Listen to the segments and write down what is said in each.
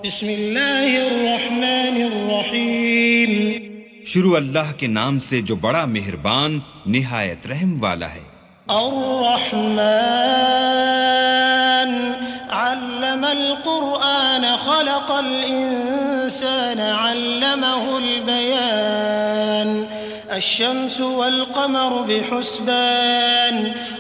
بسم اللہ الرحمن الرحیم. شروع اللہ کے نام سے جو بڑا مہربان نہایت رحم والا ہے. الرحمن علم القرآن خلق الإنسان علمه البيان الشمس والقمر بحسبان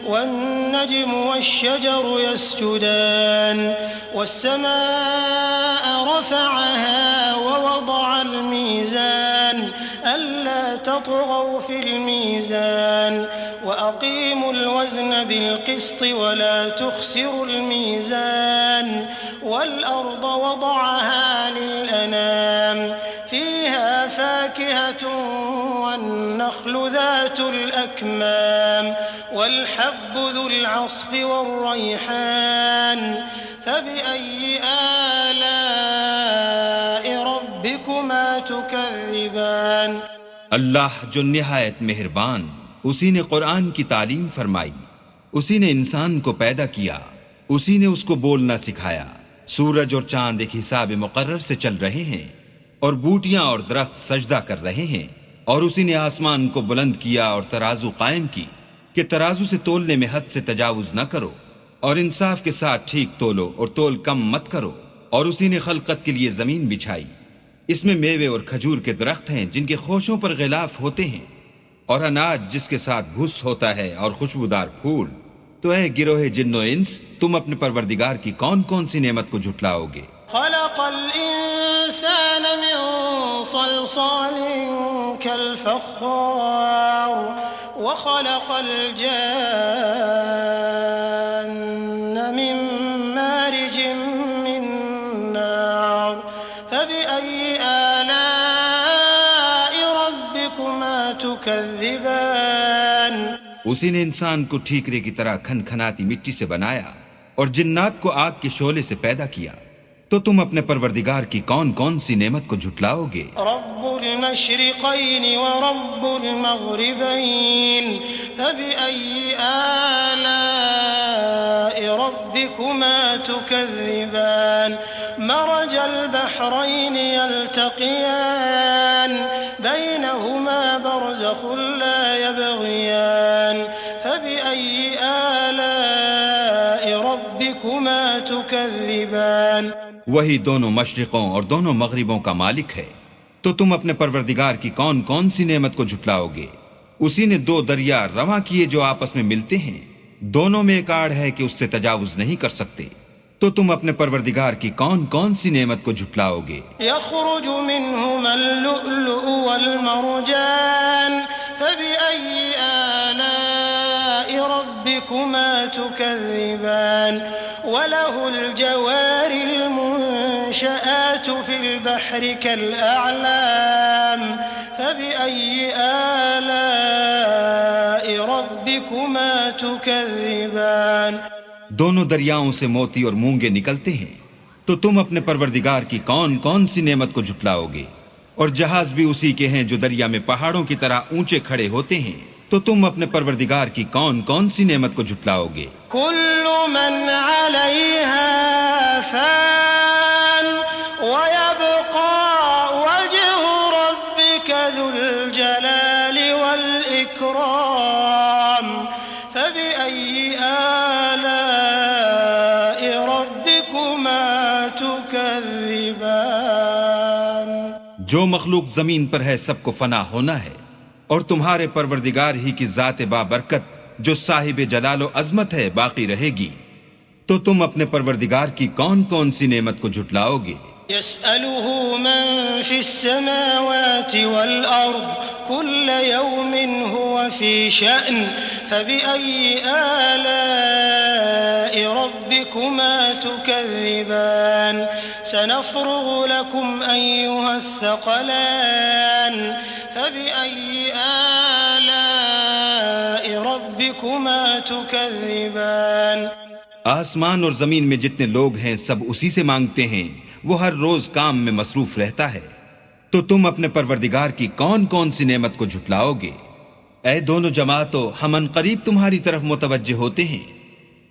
والنجم والشجر يسجدان والسماء رفعها ووضع الميزان ألا تطغوا في الميزان وأقيموا الوزن بالقسط ولا تخسروا الميزان والأرض وضعها للأنام فيها فاكهة والنخل ذات الأكمام والحب ذو العصف والريحان فبأي آلاء ربكما تكذبان. اللہ جو نہایت مہربان، اسی نے قرآن کی تعلیم فرمائی، اسی نے انسان کو پیدا کیا، اسی نے اس کو بولنا سکھایا. سورج اور چاند ایک حساب مقرر سے چل رہے ہیں اور بوٹیاں اور درخت سجدہ کر رہے ہیں، اور اسی نے آسمان کو بلند کیا اور ترازو قائم کی کہ ترازو سے تولنے میں حد سے تجاوز نہ کرو اور انصاف کے ساتھ ٹھیک تولو اور تول کم مت کرو. اور اسی نے خلقت کے لیے زمین بچھائی، اس میں میوے اور کھجور کے درخت ہیں جن کے خوشوں پر غلاف ہوتے ہیں، اور اناج جس کے ساتھ بھس ہوتا ہے اور خوشبودار پھول. تو اے گروہ جن و انس، تم اپنے پروردگار کی کون کون سی نعمت کو جھٹلاؤ گے؟ خلق الإنسان من صلصال كالفخار وخلق الجان من مارج من نار فبأي آلاء ربكما تكذبان. اسی نے انسان کو ٹھیکرے کی طرح کھن کھناتی مٹی سے بنایا اور جنات کو آگ کے شعلے سے پیدا کیا. تو تم اپنے پروردگار کی کون کون سی نعمت کو جھٹلاؤ گے؟ رب المشرقین ورب المغربین فبأي آلاء ربكما تكذبان. مرج البحرين يلتقيان بينهما برزخ لا يبغيان فبأي آلاء ربكما تكذبان. وہی دونوں مشرقوں اور دونوں مغربوں کا مالک ہے. تو تم اپنے پروردگار کی کون کون سی نعمت کو جھٹلاؤ گے؟ اسی نے دو دریا رواں کیے جو آپس میں ملتے ہیں، دونوں میں ایک آڑ ہے کہ اس سے تجاوز نہیں کر سکتے. تو تم اپنے پروردگار کی کون کون سی نعمت کو جھٹلاؤ گے؟ يخرج منهما اللؤلؤ والمرجان فبأي آلاء ربكما تكذبان. وله الجوار المنشآت في البحر كالأعلام فبأي آلاء ربكما تكذبان. دونوں دریاؤں سے موتی اور مونگے نکلتے ہیں. تو تم اپنے پروردگار کی کون کون سی نعمت کو جھٹلاؤ گے؟ اور جہاز بھی اسی کے ہیں جو دریا میں پہاڑوں کی طرح اونچے کھڑے ہوتے ہیں. تو تم اپنے پروردگار کی کون کون سی نعمت کو جھٹلاؤ گے؟ كل من عليها فان ويبقى وجه ربك ذو الجلال والإكرام فبأي آلاء ربكما تكذبان. جو مخلوق زمین پر ہے سب کو فنا ہونا ہے، اور تمہارے پروردگار ہی کی ذات بابرکت جو صاحب جلال و عظمت ہے باقی رہے گی. تو تم اپنے پروردگار کی کون کون سی نعمت کو جھٹلاؤ گے؟ يسأله من في السماوات والأرض كل يوم هو في شأن فبأي آلاء ربكما تكذبان. سنفرغ لكم أيها الثقلان فبأي آلاء ربكما تكذبان. آسمان اور زمین میں جتنے لوگ ہیں سب اسی سے مانگتے ہیں، وہ ہر روز کام میں مصروف رہتا ہے. تو تم اپنے پروردگار کی کون کون سی نعمت کو جھٹلاؤ گے؟ اے دونوں جماعتوں، ہم ان قریب تمہاری طرف متوجہ ہوتے ہیں.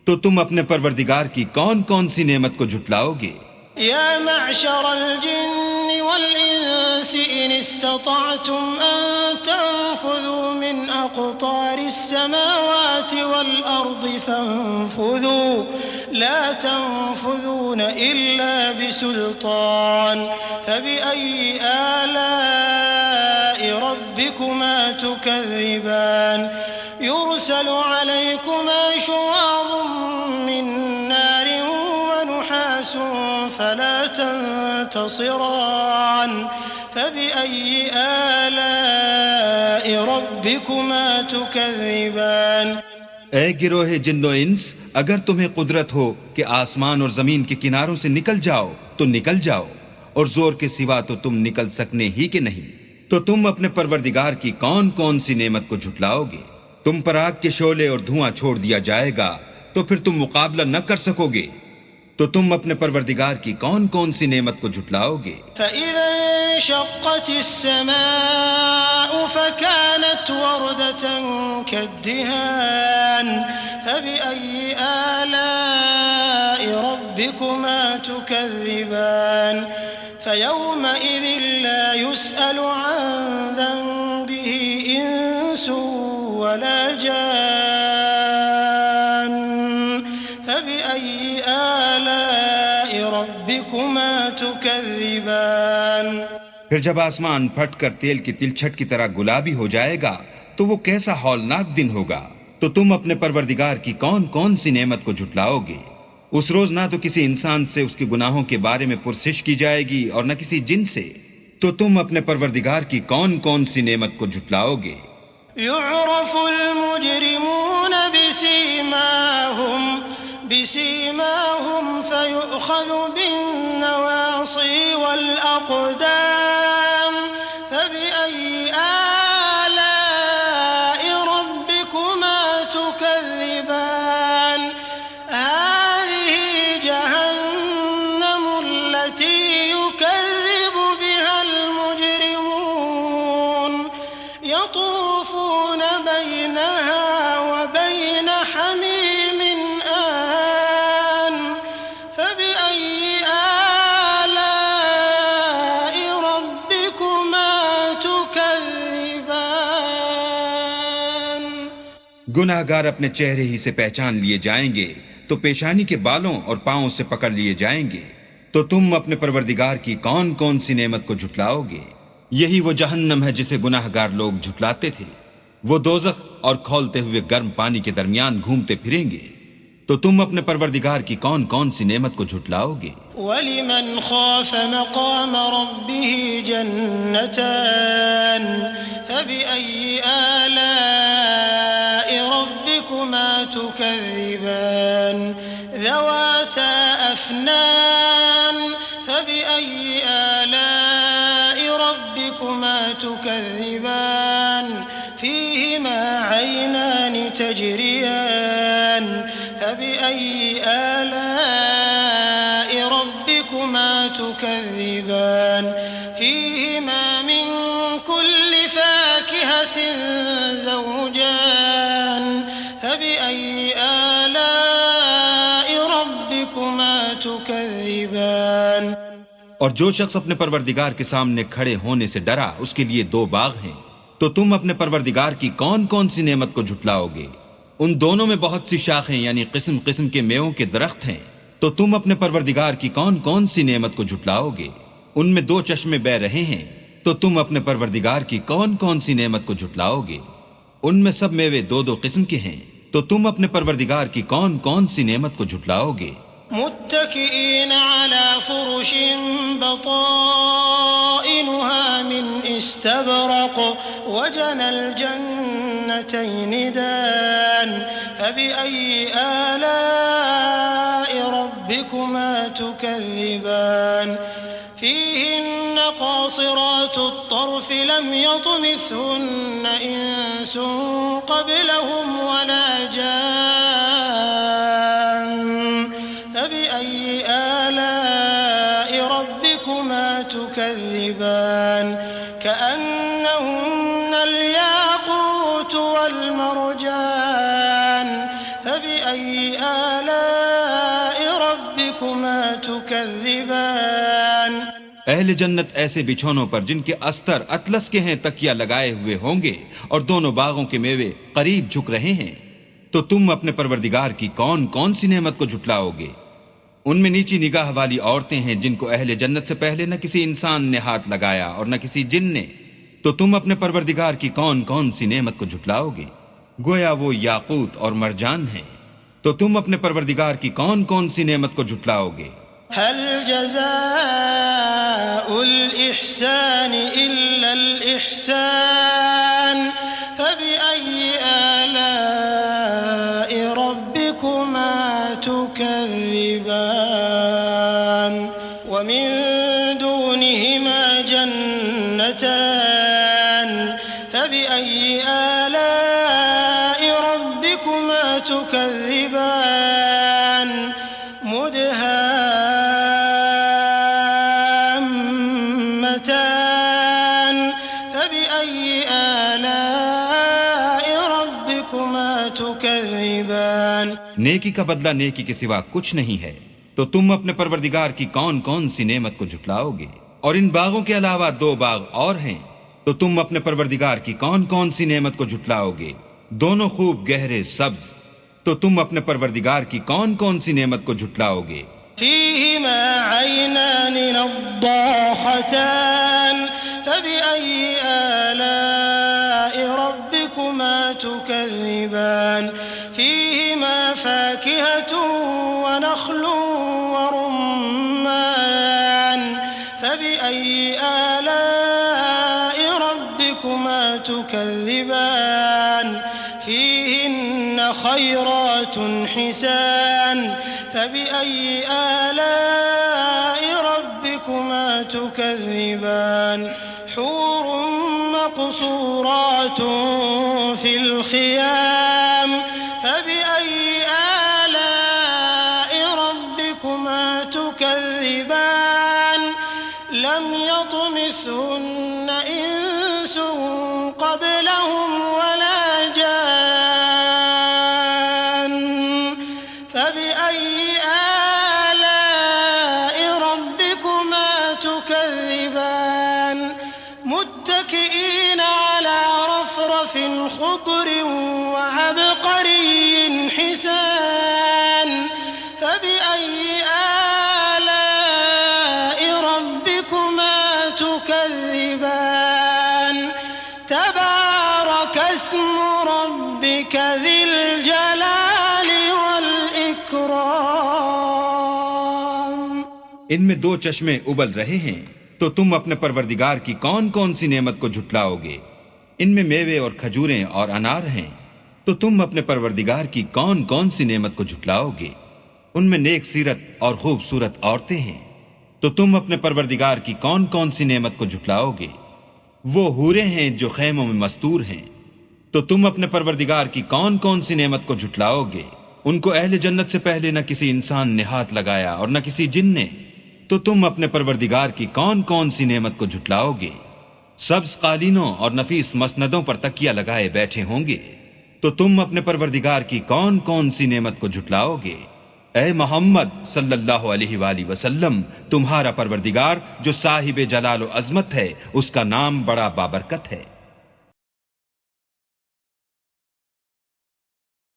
تو تم اپنے پروردگار کی کون کون سی نعمت کو جھٹلاؤ گے؟ يا معشر الجن والإنس إن استطعتم أن تنفذوا من أقطار السماوات والأرض فانفذوا لا تنفذون إلا بسلطان فبأي آلاء ربكما تكذبان يرسل عليكما شواظ من نار ونحاس فلا تنتصران فبأي آلاء ربكما تكذبان اے گروہ جن و انس، اگر تمہیں قدرت ہو کہ آسمان اور زمین کے کناروں سے نکل جاؤ تو نکل جاؤ، اور زور کے سوا تو تم نکل سکنے ہی کہ نہیں، تو تم اپنے پروردگار کی کون کون سی نعمت کو جھٹلاؤ گے؟ تم پر آگ کے شعلے اور دھواں چھوڑ دیا جائے گا تو پھر تم مقابلہ نہ کر سکو گے، تو تم اپنے پروردگار کی کون کون سی نعمت کو جھٹلاؤ گے؟ فَإِذَا انشَقَّتِ السَّمَاءُ فَكَانَتْ وَرْدَةً كَالدِّهَانِ فَبِأَيِّ آلَاءِ رَبِّكُمَا تُكَذِّبَانِ فَيَوْمَئِذٍ لَا يُسْأَلُ عَنْ ذَنبِهِ إِنسٌ وَلَا جَانٌّ فَبِأَيِّ آلَاءِ رَبِّكُمَا تُكَذِّبَانِ پھر جب آسمان پھٹ کر تیل کی تلچھٹ کی طرح گلابی ہو جائے گا تو وہ کیسا ہولناک دن ہوگا، تو تم اپنے پروردگار کی کون کون سی نعمت کو جھٹلاؤ گے؟ اس روز نہ تو کسی انسان سے اس کے گناہوں کے بارے میں پرسش کی جائے گی اور نہ کسی جن سے، تو تم اپنے پروردگار کی کون کون سی نعمت کو جھٹلاؤ گے؟ يعرف المجرمون بسيماهم فيؤخذ بالنواصي والأقدام فبأي آلاء ربكما تكذبان هذه جهنم التي يكذب بها المجرمون يطوفون بينها وبين حميم آن فبأي آلاء ربكما تكذبان گناہ گار اپنے چہرے ہی سے پہچان لیے جائیں گے تو پیشانی کے بالوں اور پاؤں سے پکڑ لیے جائیں گے، تو تم اپنے پروردگار کی کون کون سی نعمت کو جھٹلاؤ گے؟ یہی وہ جہنم ہے جسے گناہ گار لوگ جھٹلاتے تھے، وہ دوزخ اور کھولتے ہوئے گرم پانی کے درمیان گھومتے پھریں گے، تو تم اپنے پروردگار کی کون کون سی نعمت کو جھٹلاؤ گے؟ وَلِمَنْ خَافَ مَقَامَ رَبِّهِ جَنَّتَانِ فَبِأَيِّ آلَاءِ رَبِّكُمَا تُكَذِّبَانِ ذَوَاتَا أَفْنَانٍ فَبِأَيِّ آلَاءِ رَبِّكُمَا تُكَذِّبَانِ فِيهِمَا عَيْنَانِ تَجْرِيَانِ فَبِأَيِّ آلَاءِ رَبِّكُمَا تُكَذِّبَانِ فِيهِمَا مِن كُلِّ فَاكِهَةٍ زَوْجَانِ فَبِأَيِّ آلَاءِ رَبِّكُمَا تُكَذِّبَانِ اور جو شخص اپنے پروردگار کے سامنے کھڑے ہونے سے ڈرا اس کے لیے دو باغ ہیں، تو تم اپنے پروردگار کی کون کون سی نعمت کو جھٹلاؤ گے؟ ان دونوں میں بہت سی شاخیں یعنی قسم قسم کے میووں کے درخت ہیں، تو تم اپنے پروردگار کی کون کون سی نعمت کو جھٹلاؤ گے؟ ان میں دو چشمے بہ رہے ہیں، تو تم اپنے پروردگار کی کون کون سی نعمت کو جھٹلاؤ گے؟ ان میں سب میوے دو دو قسم کے ہیں، تو تم اپنے پروردگار کی کون کون سی نعمت کو جھٹلاؤ گے؟ متكئين على فرش بطائنها من استبرق وجنى الجنتين دان فبأي آلاء ربكما تكذبان فيهن قاصرات الطرف لم يطمثهن إنس قبلهم ولا جان فبأي آلاء ربكما تكذبان كأنهن الياقوت والمرجان فبأي آلاء ربكما تكذبان اہل جنت ایسے بچھونوں پر جن کے استر اطلس کے ہیں تکیہ لگائے ہوئے ہوں گے اور دونوں باغوں کے میوے قریب جھک رہے ہیں. تو تم اپنے پروردگار کی کون کون سی نعمت کو جھٹلاؤ گے؟ ان میں نیچی نگاہ والی عورتیں ہیں جن کو اہل جنت سے پہلے نہ کسی انسان نے ہاتھ لگایا اور نہ کسی جن نے. تو تم اپنے پروردگار کی کون کون سی نعمت کو جھٹلاؤ گے؟ گویا وہ یاقوت اور مرجان ہیں. تو تم اپنے پروردگار کی کون کون سی نعمت کو جھٹلاؤ گے؟ هل جزاء الإحسان إلا الإحسان فبأي آلاء ربكما تكذبان ومن دونهما جنتان فبأي آلاء ربكما تكذبان مدهامتان فبأي آلاء ربكما تكذبان. نیکی کا بدلہ نیکی کے سوا کچھ نہیں ہے. تو تم اپنے پروردگار کی کون کون سی نعمت کو جھٹلاؤ گے؟ اور ان باغوں کے علاوہ 2 باغ اور ہیں. تو تم اپنے پروردگار کی کون کون سی نعمت کو جھٹلاؤ گے؟ دونوں خوب گہرے سبز. تو تم اپنے پروردگار کی کون کون سی نعمت کو جھٹلاؤ گے؟ فيهما عينان نضاختان فبأي آلاء ربكما تكذبان فيهما فاكهة ونخل ورمان فبأي آلاء ربكما تكذبان فيهن خيرات حسان فبأي آلاء ربكما تكذبان حور مقصورات في الخيام فبأي آلاء ربكما تكذبان لم يطمثهن إنس قبلهم ولا جان فبأي آلاء ربكما تكذبان متكئين على رفرف خضر وعبقري حسان فبأي آلاء ربكما تكذبان تبارك اسم ربك ذي الجلال والإكرام. ان میں 2 چشمے ابل رہے ہیں. تو تم اپنے پروردگار کی کون کون سی نعمت کو جھٹلاؤ گے؟ ان میں میوے اور کھجوریں اور انار ہیں. تو تم اپنے پروردگار کی کون کون سی نعمت کو جھٹلاؤ گے؟ ان میں نیک سیرت اور خوبصورت عورتیں ہیں. تو تم اپنے پروردگار کی کون کون سی نعمت کو جھٹلاؤ گے؟ وہ حوریں ہیں جو خیموں میں مستور ہیں. تو تم اپنے پروردگار کی کون کون سی نعمت کو جھٹلاؤ گے؟ ان کو اہل جنت سے پہلے نہ کسی انسان نے ہاتھ لگایا اور نہ کسی جن نے. تو تم اپنے پروردگار کی کون کون سی نعمت کو جھٹلاؤ گے؟ سبز قالینوں اور نفیس مسندوں پر تکیہ لگائے بیٹھے ہوں گے. تو تم اپنے پروردگار کی کون کون سی نعمت کو جھٹلاؤ گے؟ اے محمد صلی اللہ علیہ وآلہ وسلم، تمہارا پروردگار جو صاحب جلال و عظمت ہے، اس کا نام بڑا بابرکت ہے.